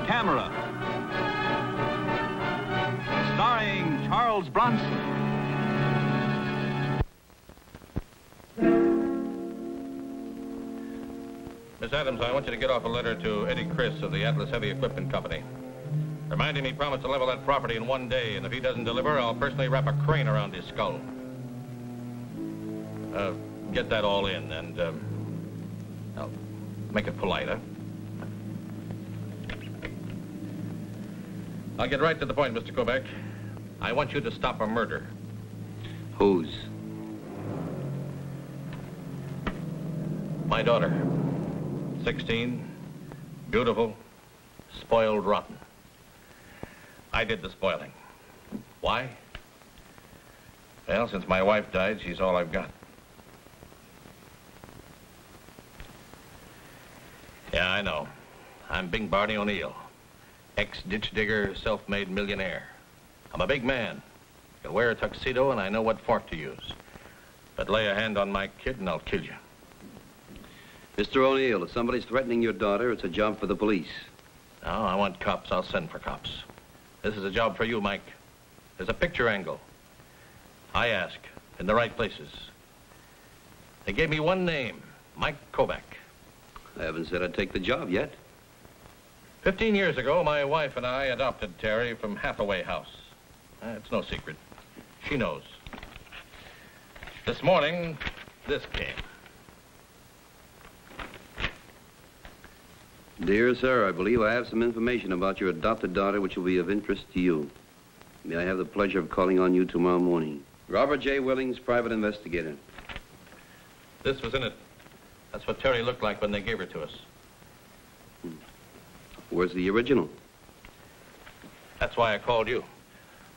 camera. Starring Charles Bronson. Miss Adams, I want you to get off a letter to Eddie Chris of the Atlas Heavy Equipment Company. Remind him he promised to level that property in 1 day, and if he doesn't deliver, I'll personally wrap a crane around his skull. Get that all in, and, now, make it polite, huh? I'll get right to the point, Mr. Kovac. I want you to stop a murder. Whose? My daughter. 16, beautiful, spoiled rotten. I did the spoiling. Why? Well, since my wife died, she's all I've got. Yeah, I know. I'm Big Barney O'Neill, ex-ditch digger, self-made millionaire. I'm a big man. I can wear a tuxedo, and I know what fork to use. But lay a hand on my kid, and I'll kill you. Mr. O'Neill, if somebody's threatening your daughter, it's a job for the police. No, I want cops. I'll send for cops. This is a job for you, Mike. There's a picture angle. I ask, in the right places. They gave me one name, Mike Kovac. I haven't said I'd take the job yet. 15 years ago, my wife and I adopted Terry from Hathaway House. It's no secret. She knows. This morning, this came. Dear sir, I believe I have some information about your adopted daughter which will be of interest to you. May I have the pleasure of calling on you tomorrow morning? Robert J. Willings, private investigator. This was in it. That's what Terry looked like when they gave her to us. Where's the original? That's why I called you.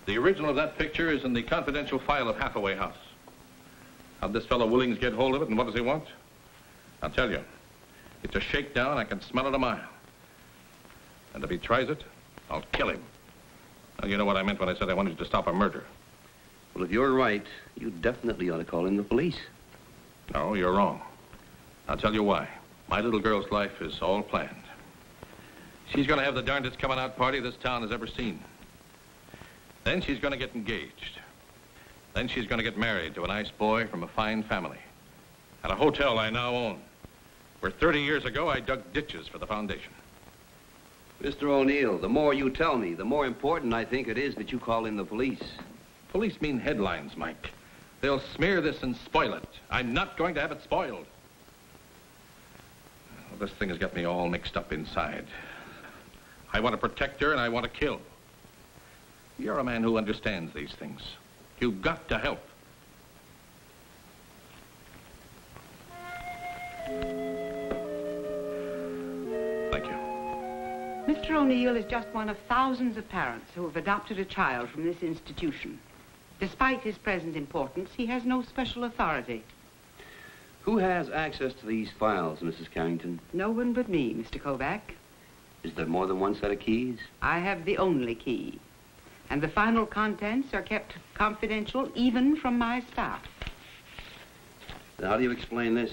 The original of that picture is in the confidential file of Hathaway House. How'd this fellow Willings get hold of it, and what does he want? I'll tell you. It's a shakedown. I can smell it a mile. And if he tries it, I'll kill him. Now, you know what I meant when I said I wanted you to stop a murder. Well, if you're right, you definitely ought to call in the police. No, you're wrong. I'll tell you why. My little girl's life is all planned. She's going to have the darndest coming-out party this town has ever seen. Then she's going to get engaged. Then she's going to get married to a nice boy from a fine family. At a hotel I now own, where 30 years ago I dug ditches for the foundation. Mr. O'Neill, the more you tell me, the more important I think it is that you call in the police. Police mean headlines, Mike. They'll smear this and spoil it. I'm not going to have it spoiled. Well, this thing has got me all mixed up inside. I want to protect her and I want to kill. You're a man who understands these things. You've got to help. Thank you. Mr. O'Neill is just one of thousands of parents who have adopted a child from this institution. Despite his present importance, he has no special authority. Who has access to these files, Mrs. Carrington? No one but me, Mr. Kovac. Is there more than one set of keys? I have the only key. And the final contents are kept confidential even from my staff. Now, how do you explain this?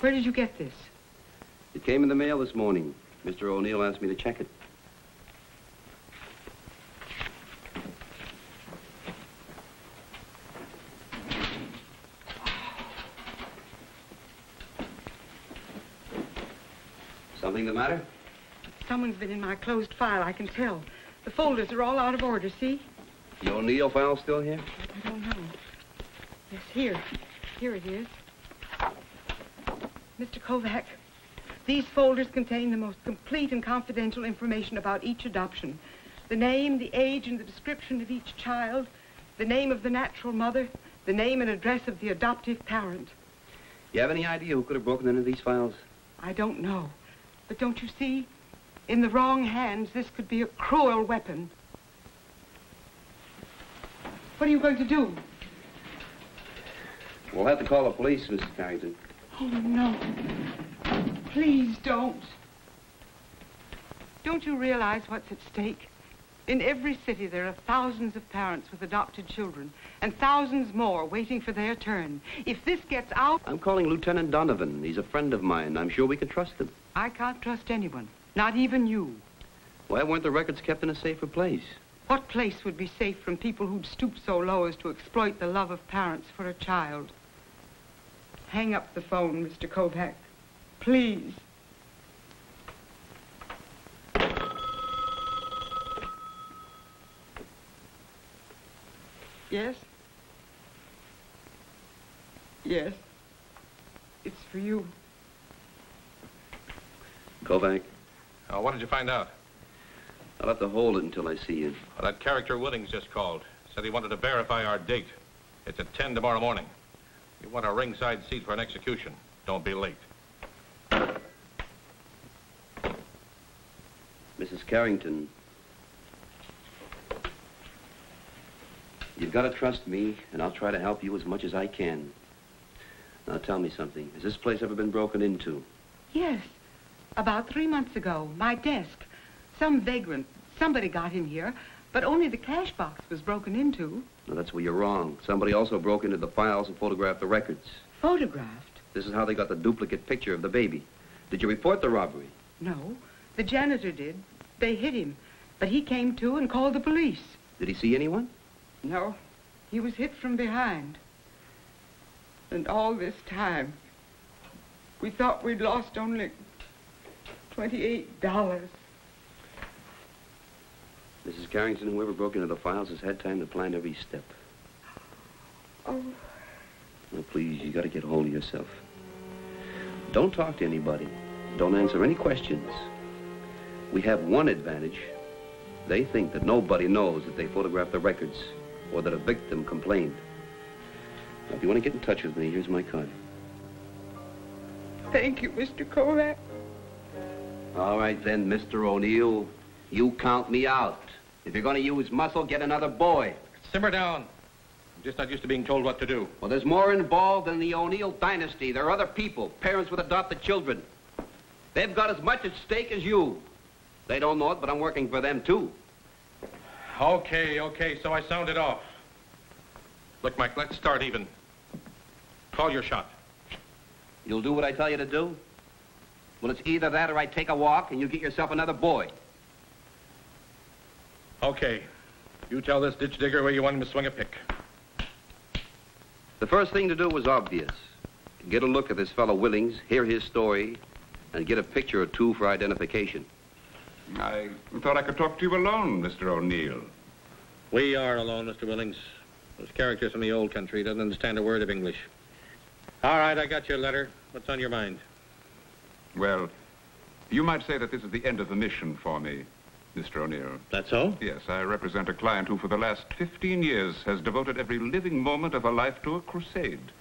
Where did you get this? It came in the mail this morning. Mr. O'Neill asked me to check it. Something the matter? Someone's been in my closed file, I can tell. The folders are all out of order, see? The O'Neill file still here? I don't know. Yes, here. Here it is. Mr. Kovac, these folders contain the most complete and confidential information about each adoption. The name, the age, and the description of each child, the name of the natural mother, the name and address of the adoptive parent. You have any idea who could have broken into these files? I don't know. But don't you see? In the wrong hands, this could be a cruel weapon. What are you going to do? We'll have to call the police, Mrs. Carrington. Oh, no. Please don't. Don't you realize what's at stake? In every city, there are thousands of parents with adopted children, and thousands more waiting for their turn. If this gets out... I'm calling Lieutenant Donovan. He's a friend of mine. I'm sure we can trust him. I can't trust anyone, not even you. Why weren't the records kept in a safer place? What place would be safe from people who'd stoop so low as to exploit the love of parents for a child? Hang up the phone, Mr. Kovac. Please. Yes? Yes. It's for you. Kovac, What did you find out? I'll have to hold it until I see you. Well, that character Willings just called. Said he wanted to verify our date. It's at 10 tomorrow morning. You want a ringside seat for an execution. Don't be late. Mrs. Carrington, you've got to trust me, and I'll try to help you as much as I can. Now, tell me something. Has this place ever been broken into? Yes. About 3 months ago, my desk. Some vagrant, somebody got in here, but only the cash box was broken into. No, that's where you're wrong. Somebody also broke into the files and photographed the records. Photographed? This is how they got the duplicate picture of the baby. Did you report the robbery? No. The janitor did. They hit him, but he came to and called the police. Did he see anyone? No. He was hit from behind. And all this time, we thought we'd lost only $28. Mrs. Carrington, whoever broke into the files has had time to plan every step. Oh. Well, please, you got to get a hold of yourself. Don't talk to anybody. Don't answer any questions. We have one advantage. They think that nobody knows that they photographed the records or that a victim complained. Now, if you want to get in touch with me, here's my card. Thank you, Mr. Kovac. All right, then, Mr. O'Neill. You count me out. If you're going to use muscle, get another boy. Simmer down. I'm just not used to being told what to do. Well, there's more involved than the O'Neill dynasty. There are other people, parents with adopted children. They've got as much at stake as you. They don't know it, but I'm working for them, too. Okay, so I sounded off. Look, Mike, let's start even. Call your shot. You'll do what I tell you to do? Well, it's either that or I take a walk and you get yourself another boy. Okay. You tell this ditch digger where you want him to swing a pick. The first thing to do was obvious. Get a look at this fellow Willings, hear his story, and get a picture or two for identification. I thought I could talk to you alone, Mr. O'Neill. We are alone, Mr. Willings. Those characters from the old country doesn't understand a word of English. All right, I got your letter. What's on your mind? Well, you might say that this is the end of the mission for me, Mr. O'Neill. That so? Yes, I represent a client who for the last 15 years has devoted every living moment of her life to a crusade.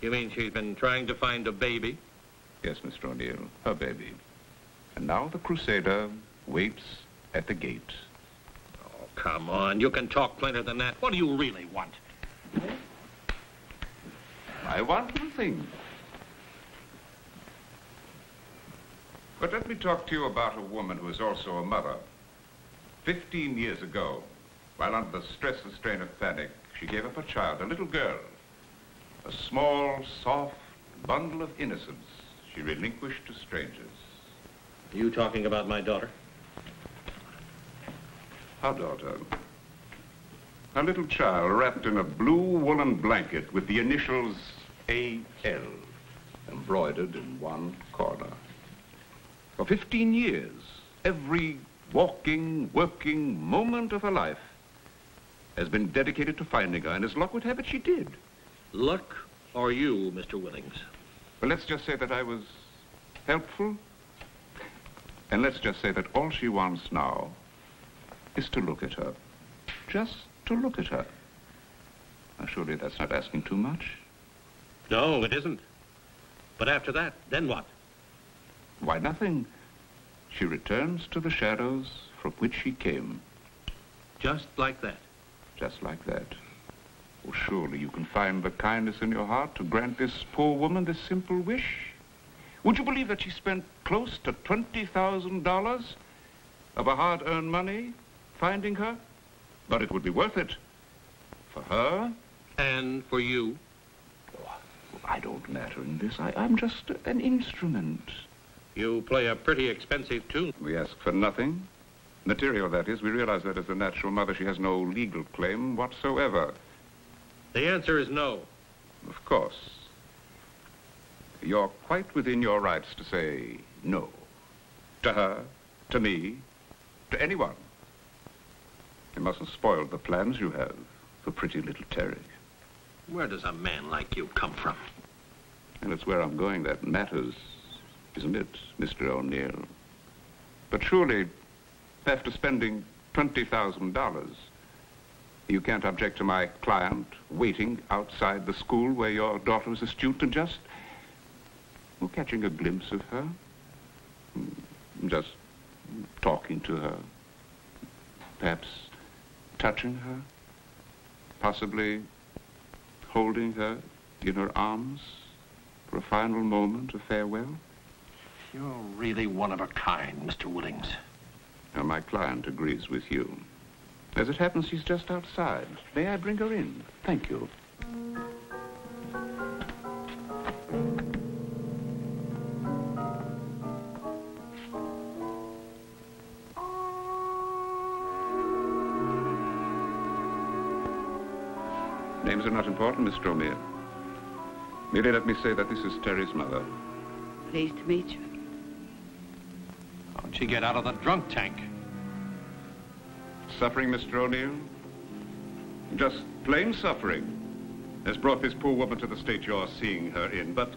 You mean she's been trying to find a baby? Yes, Mr. O'Neill, her baby. And now the crusader waits at the gate. Oh, come on. You can talk plainer than that. What do you really want? I want nothing. But let me talk to you about a woman who is also a mother. 15 years ago, while under the stress and strain of panic, she gave up a child, a little girl. A small, soft bundle of innocence she relinquished to strangers. Are you talking about my daughter? Her daughter. A little child wrapped in a blue woolen blanket with the initials A.L. embroidered in one corner. For 15 years, every walking, working moment of her life has been dedicated to finding her, and as luck would have it, she did. Luck or you, Mr. Willings? Well, let's just say that I was helpful, and let's just say that all she wants now is to look at her. Just to look at her. Now, surely that's not asking too much. No, it isn't. But after that, then what? Why, nothing. She returns to the shadows from which she came. Just like that? Just like that. Oh, surely you can find the kindness in your heart to grant this poor woman this simple wish. Would you believe that she spent close to $20,000 of her hard-earned money finding her, but it would be worth it. For her. And for you? Oh, I don't matter in this. I'm just an instrument. You play a pretty expensive tune. We ask for nothing. Material, that is. We realize that as a natural mother, she has no legal claim whatsoever. The answer is no. Of course. You're quite within your rights to say no. To her, to me, to anyone. You mustn't spoil the plans you have for pretty little Terry. Where does a man like you come from? And it's where I'm going that matters, isn't it, Mr. O'Neill? But surely, after spending $20,000, you can't object to my client waiting outside the school where your daughter is a student and just, well, catching a glimpse of her, just talking to her, perhaps touching her, possibly holding her in her arms for a final moment of farewell? You're really one of a kind, Mr. Willings. Now, my client agrees with you. As it happens, she's just outside. May I bring her in? Thank you. Names are not important, Miss O'Neill. Merely let me say that this is Terry's mother. Pleased to meet you. How'd she get out of the drunk tank? Suffering, Mr. O'Neill? Just plain suffering has brought this poor woman to the state you're seeing her in. But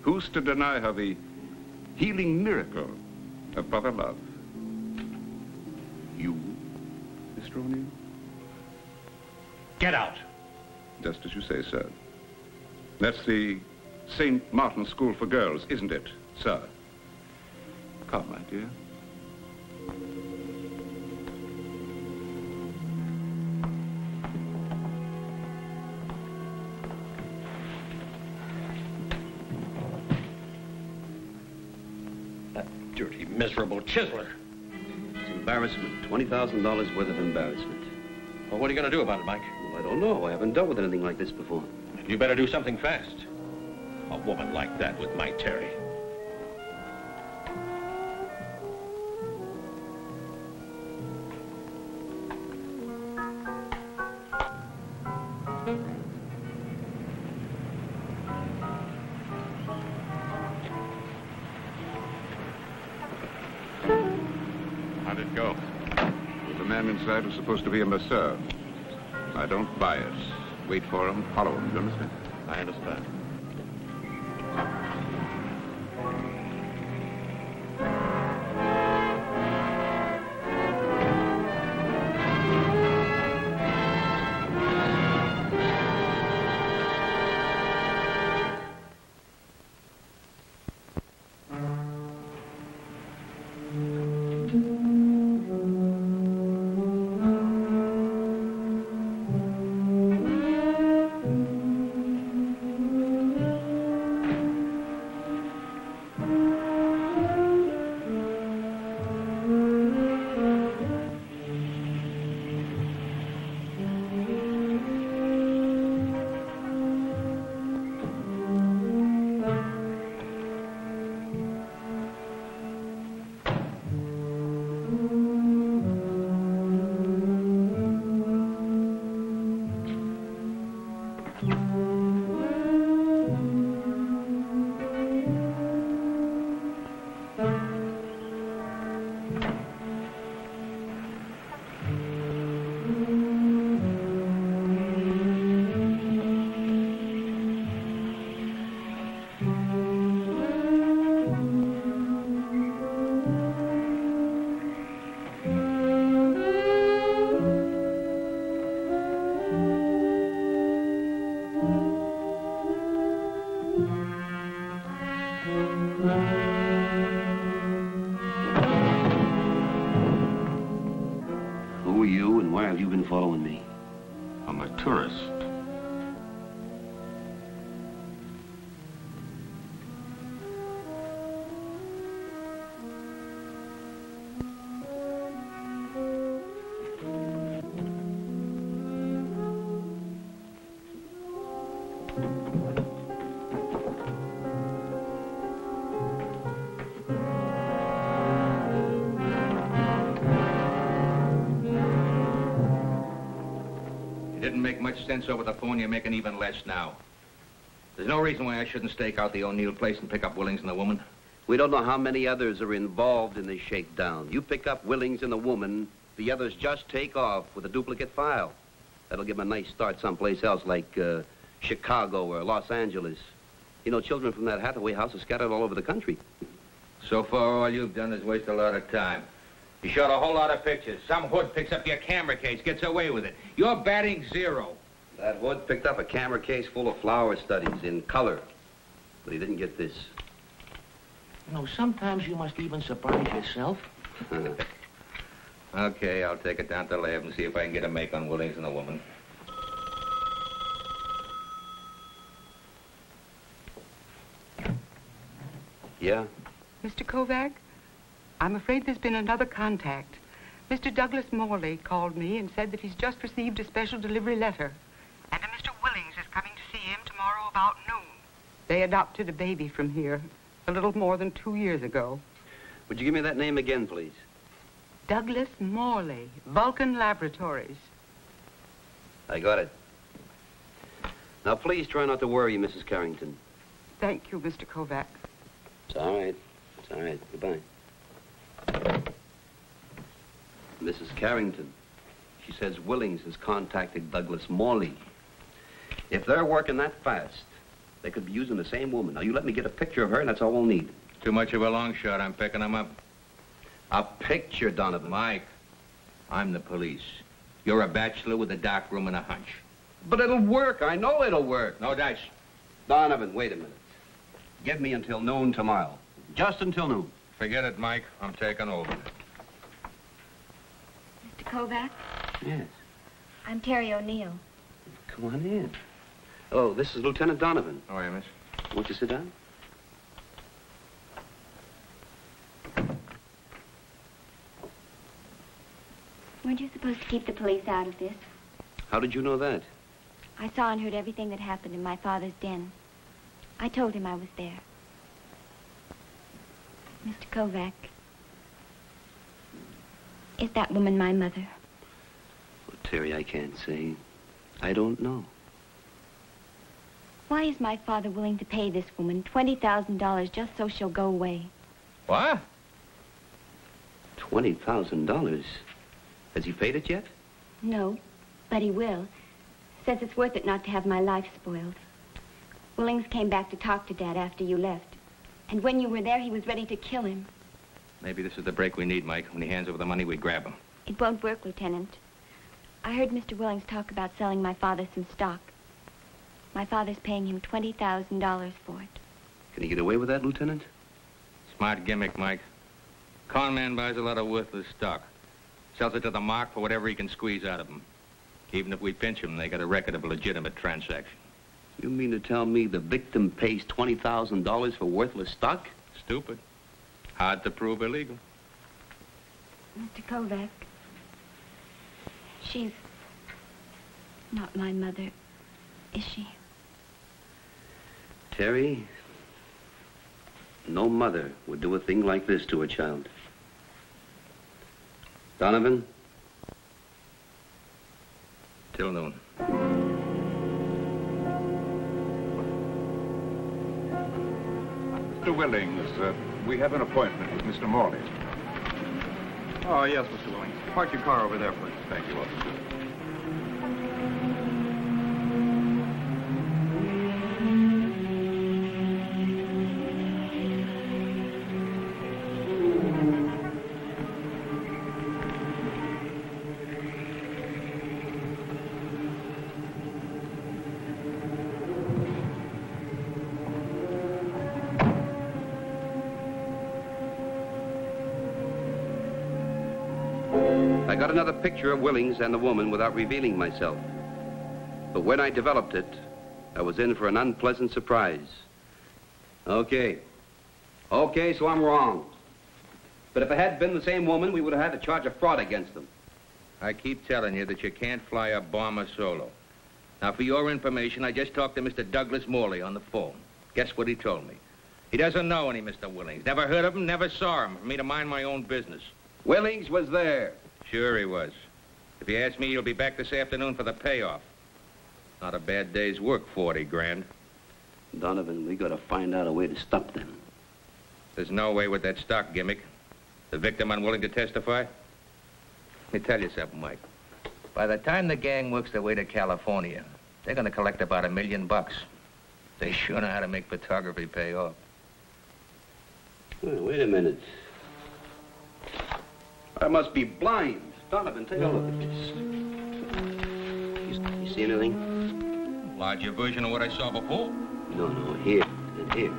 who's to deny her the healing miracle of brother love? You, Mr. O'Neill? Get out. Just as you say, sir. That's the St. Martin School for Girls, isn't it, sir? Come, my dear. That dirty, miserable chiseler. It's embarrassment. $20,000 worth of embarrassment. Well, what are you going to do about it, Mike? Well, I don't know. I haven't dealt with anything like this before. You better do something fast. A woman like that with my Terry. How'd it go? Well, the man inside was supposed to be a masseur. I don't buy it. Wait for him, follow him, you understand? I understand. Who are you and why have you been following me? I'm a tourist. didn't make much sense over the phone, you're making even less now. There's no reason why I shouldn't stake out the O'Neill place and pick up Willings and the woman. We don't know how many others are involved in this shakedown. You pick up Willings and the woman, the others just take off with a duplicate file. That'll give them a nice start someplace else, like Chicago or Los Angeles. You know, children from that Hathaway house are scattered all over the country. So far, all you've done is waste a lot of time. You shot a whole lot of pictures. Some hood picks up your camera case, gets away with it. You're batting 0. That hood picked up a camera case full of flower studies in color. But he didn't get this. You know, sometimes you must even surprise yourself. Okay, I'll take it down to the lab and see if I can get a make on Willings and the woman. Yeah? Mr. Kovac, I'm afraid there's been another contact. Mr. Douglas Morley called me and said that he's just received a special delivery letter. And a Mr. Willings is coming to see him tomorrow about noon. They adopted a baby from here a little more than 2 years ago. Would you give me that name again, please? Douglas Morley, Vulcan Laboratories. I got it. Now, please try not to worry, Mrs. Carrington. Thank you, Mr. Kovac. It's all right. It's all right. Goodbye. Mrs. Carrington, she says Willings has contacted Douglas Morley. If they're working that fast, they could be using the same woman. Now, you let me get a picture of her, and that's all we'll need. Too much of a long shot. I'm picking them up. A picture, Donovan. Mike, I'm the police. You're a bachelor with a dark room and a hunch. But it'll work. I know it'll work. No dice. Donovan, wait a minute. Give me until noon tomorrow. Just until noon. Forget it, Mike. I'm taking over. Mr. Kovac, Yes. I'm Terry O'Neill. Come on in. Oh, this is Lieutenant Donovan. How are you, miss? Won't you sit down? Weren't you supposed to keep the police out of this? How did you know that? I saw and heard everything that happened in my father's den. I told him I was there. Mr. Kovac, is that woman my mother? Well, Terry, I can't say. I don't know. Why is my father willing to pay this woman $20,000 just so she'll go away? What? $20,000? Has he paid it yet? No, but he will. Says it's worth it not to have my life spoiled. Willings came back to talk to Dad after you left. And when you were there, he was ready to kill him. Maybe this is the break we need, Mike. When he hands over the money, we grab him. It won't work, Lieutenant. I heard Mr. Willings talk about selling my father some stock. My father's paying him $20,000 for it. Can he get away with that, Lieutenant? Smart gimmick, Mike. Con man buys a lot of worthless stock. Sells it to the mark for whatever he can squeeze out of him. Even if we pinch him, they got a record of a legitimate transaction. You mean to tell me the victim pays $20,000 for worthless stock? Stupid. Hard to prove illegal. Mr. Kovac, she's not my mother, is she? Terry, no mother would do a thing like this to a child. Donovan? Till noon. Mr. Willings, we have an appointment with Mr. Morley. Oh, yes, Mr. Willings. Park your car over there, please. Thank you, officer. I got another picture of Willings and the woman without revealing myself. But when I developed it, I was in for an unpleasant surprise. Okay, so I'm wrong. But if it had been the same woman, we would have had to charge a fraud against them. I keep telling you that you can't fly a bomber solo. Now, for your information, I just talked to Mr. Douglas Morley on the phone. Guess what he told me? He doesn't know any Mr. Willings. Never heard of him, never saw him. For me to mind my own business. Willings was there. Sure he was. If you ask me, he'll be back this afternoon for the payoff. Not a bad day's work, 40 grand. Donovan, we gotta find out a way to stop them. There's no way with that stock gimmick. The victim unwilling to testify? Let me tell you something, Mike. By the time the gang works their way to California, they're gonna collect about $1 million. They sure know how to make photography pay off. Well, wait a minute. I must be blind. Donovan, take a look at this. You see anything? Larger version of what I saw before? No, here and here.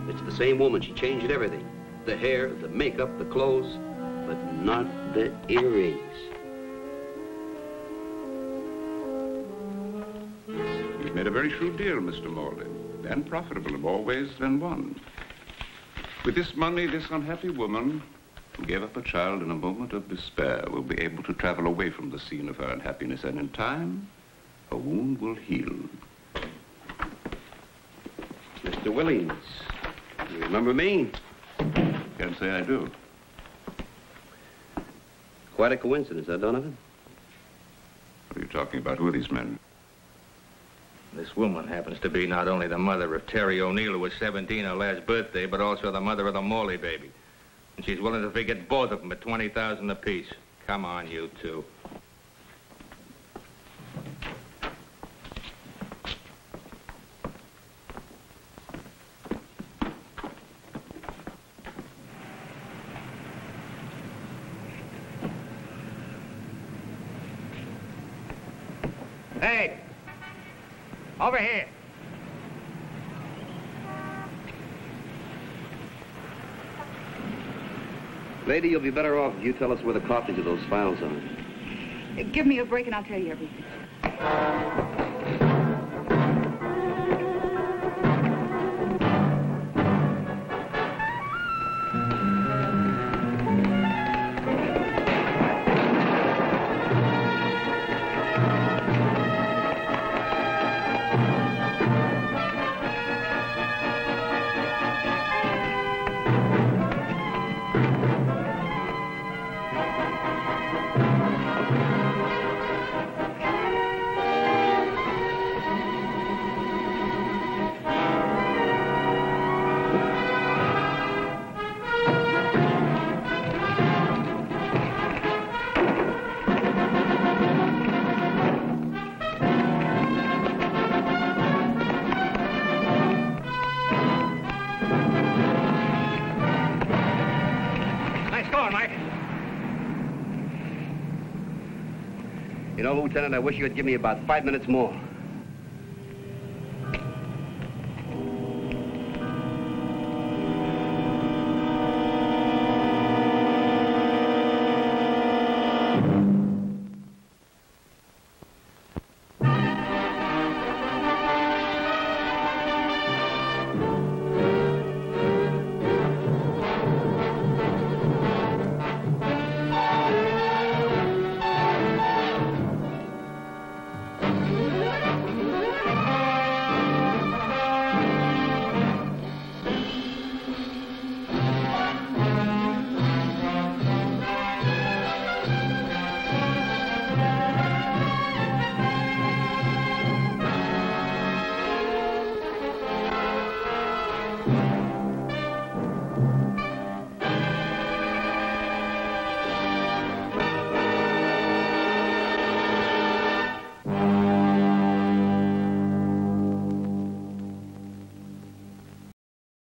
It's the same woman. She changed everything. The hair, the makeup, the clothes, but not the earrings. You've made a very shrewd deal, Mr. Morley, and profitable in more ways than one. With this money, this unhappy woman who gave up a child in a moment of despair will be able to travel away from the scene of her unhappiness, and in time, her wound will heal. Mr. Willings, you remember me? Can't say I do. Quite a coincidence, huh, Donovan? What are you talking about? Who are these men? This woman happens to be not only the mother of Terry O'Neill, who was 17 her last birthday, but also the mother of the Morley baby. And she's willing to forget both of them at $20,000 apiece. Come on, you two. Hey! Over here. Lady, you'll be better off if you tell us where the copies of those files are. Give me a break and I'll tell you everything. You know, Lieutenant, I wish you'd give me about 5 minutes more.